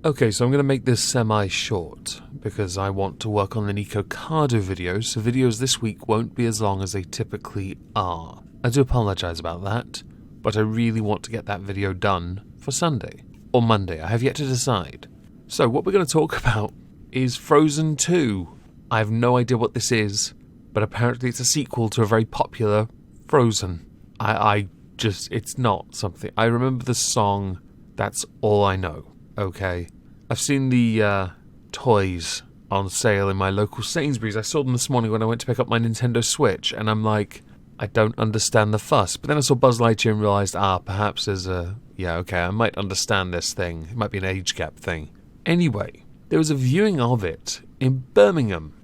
Okay, so I'm going to make this semi-short, because I want to work on the Nico Cardo videos, so videos this week won't be as long as they typically are. I do apologise about that, but I really want to get that video done for Sunday, or Monday, I have yet to decide. So what we're going to talk about is Frozen 2. I have no idea what this is, but apparently it's a sequel to a very popular Frozen. It's not something. I remember the song, that's all I know. Okay, I've seen the toys on sale in my local Sainsbury's. I saw them this morning when I went to pick up my Nintendo Switch, and I'm like, I don't understand the fuss. But then I saw Buzz Lightyear and realised, perhaps there's I might understand this thing. It might be an age gap thing. Anyway, there was a viewing of it in Birmingham,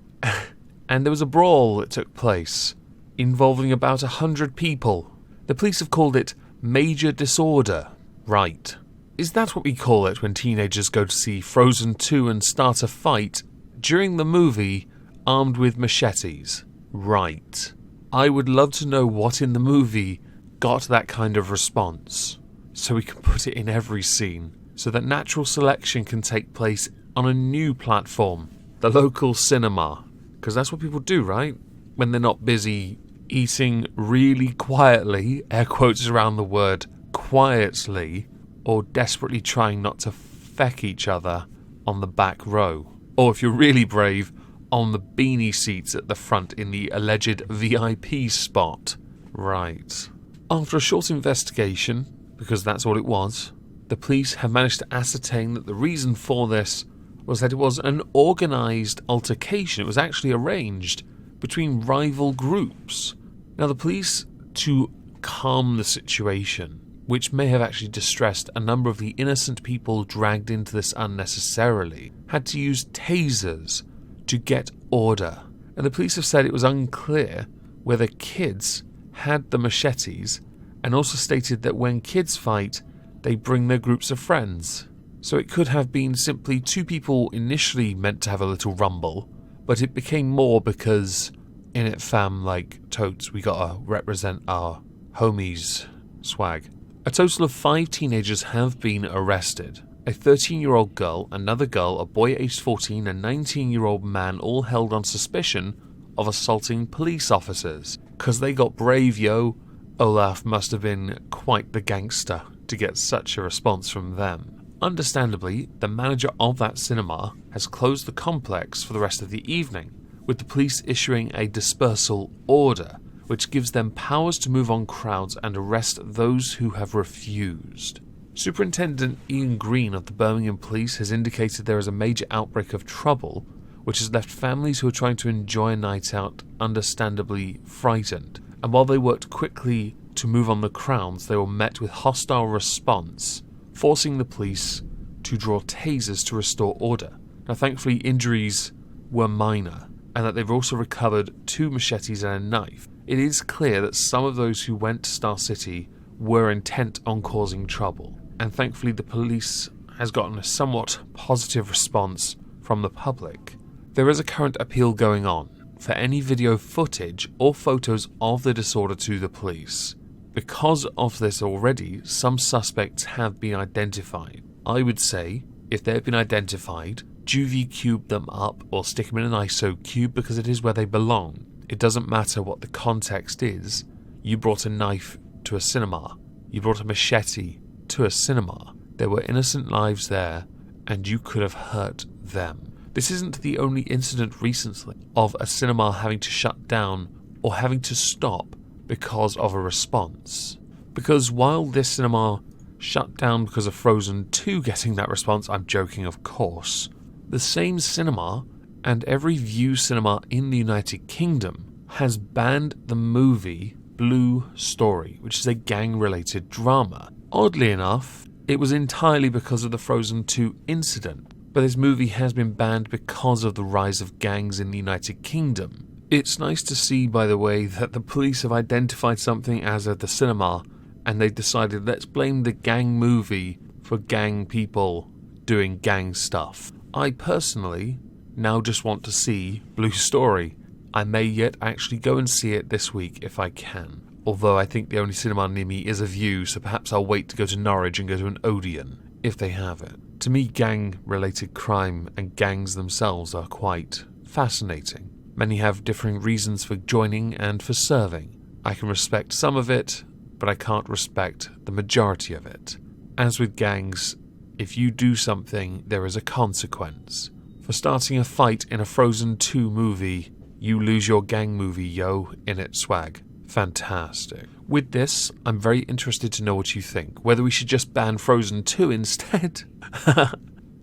and there was a brawl that took place involving about 100 people. The police have called it major disorder. Right. Is that what we call it when teenagers go to see Frozen 2 and start a fight during the movie armed with machetes? Right. I would love to know what in the movie got that kind of response, so we can put it in every scene, so that natural selection can take place on a new platform, the local cinema. Because that's what people do, right? When they're not busy eating really quietly, air quotes around the word quietly, or desperately trying not to feck each other on the back row. Or if you're really brave, on the beanie seats at the front in the alleged VIP spot. Right. After a short investigation, because that's all it was, the police have managed to ascertain that the reason for this was that it was an organised altercation. It was actually arranged between rival groups. Now the police, to calm the situation, which may have actually distressed a number of the innocent people dragged into this unnecessarily, had to use tasers to get order. And the police have said it was unclear whether kids had the machetes, and also stated that when kids fight, they bring their groups of friends. So it could have been simply two people initially meant to have a little rumble, but it became more because in it fam, like totes, we gotta represent our homies swag. A total of 5 teenagers have been arrested. A 13-year-old girl, another girl, a boy aged 14, and a 19-year-old man, all held on suspicion of assaulting police officers. 'Cause they got brave, yo. Olaf must have been quite the gangster to get such a response from them. Understandably, the manager of that cinema has closed the complex for the rest of the evening, with the police issuing a dispersal order, which gives them powers to move on crowds and arrest those who have refused. Superintendent Ian Green of the Birmingham Police has indicated there is a major outbreak of trouble, which has left families who are trying to enjoy a night out understandably frightened. And while they worked quickly to move on the crowds, they were met with hostile response, forcing the police to draw tasers to restore order. Now thankfully injuries were minor, and that they've also recovered 2 machetes and a knife. It is clear that some of those who went to Star City were intent on causing trouble, and thankfully the police has gotten a somewhat positive response from the public. There is a current appeal going on for any video footage or photos of the disorder to the police. Because of this already, some suspects have been identified. I would say, if they've been identified, Juvie cube them up or stick them in an ISO cube, because it is where they belong. It doesn't matter what the context is. You brought a knife to a cinema. You brought a machete to a cinema. There were innocent lives there, and you could have hurt them. This isn't the only incident recently of a cinema having to shut down or having to stop because of a response. Because while this cinema shut down because of Frozen 2 getting that response, I'm joking of course, the same cinema and every Vue cinema in the United Kingdom has banned the movie Blue Story, which is a gang-related drama. Oddly enough, it was entirely because of the Frozen 2 incident, but this movie has been banned because of the rise of gangs in the United Kingdom. It's nice to see, by the way, that the police have identified something as at the cinema, and they decided, let's blame the gang movie for gang people doing gang stuff. I personally now just want to see Blue Story. I may yet actually go and see it this week if I can. Although I think the only cinema near me is a Vue, so perhaps I'll wait to go to Norwich and go to an Odeon, if they have it. To me, gang-related crime and gangs themselves are quite fascinating. Many have differing reasons for joining and for serving. I can respect some of it, but I can't respect the majority of it. As with gangs, if you do something, there is a consequence. For starting a fight in a Frozen 2 movie, you lose your gang movie, yo, in it swag. Fantastic. With this, I'm very interested to know what you think, whether we should just ban Frozen 2 instead,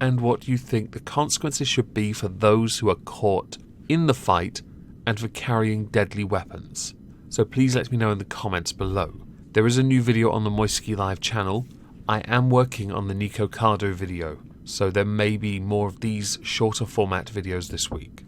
and what you think the consequences should be for those who are caught in the fight and for carrying deadly weapons. So please let me know in the comments below. There is a new video on the Moisky Live channel. I am working on the Nico Cardo video, so there may be more of these shorter format videos this week.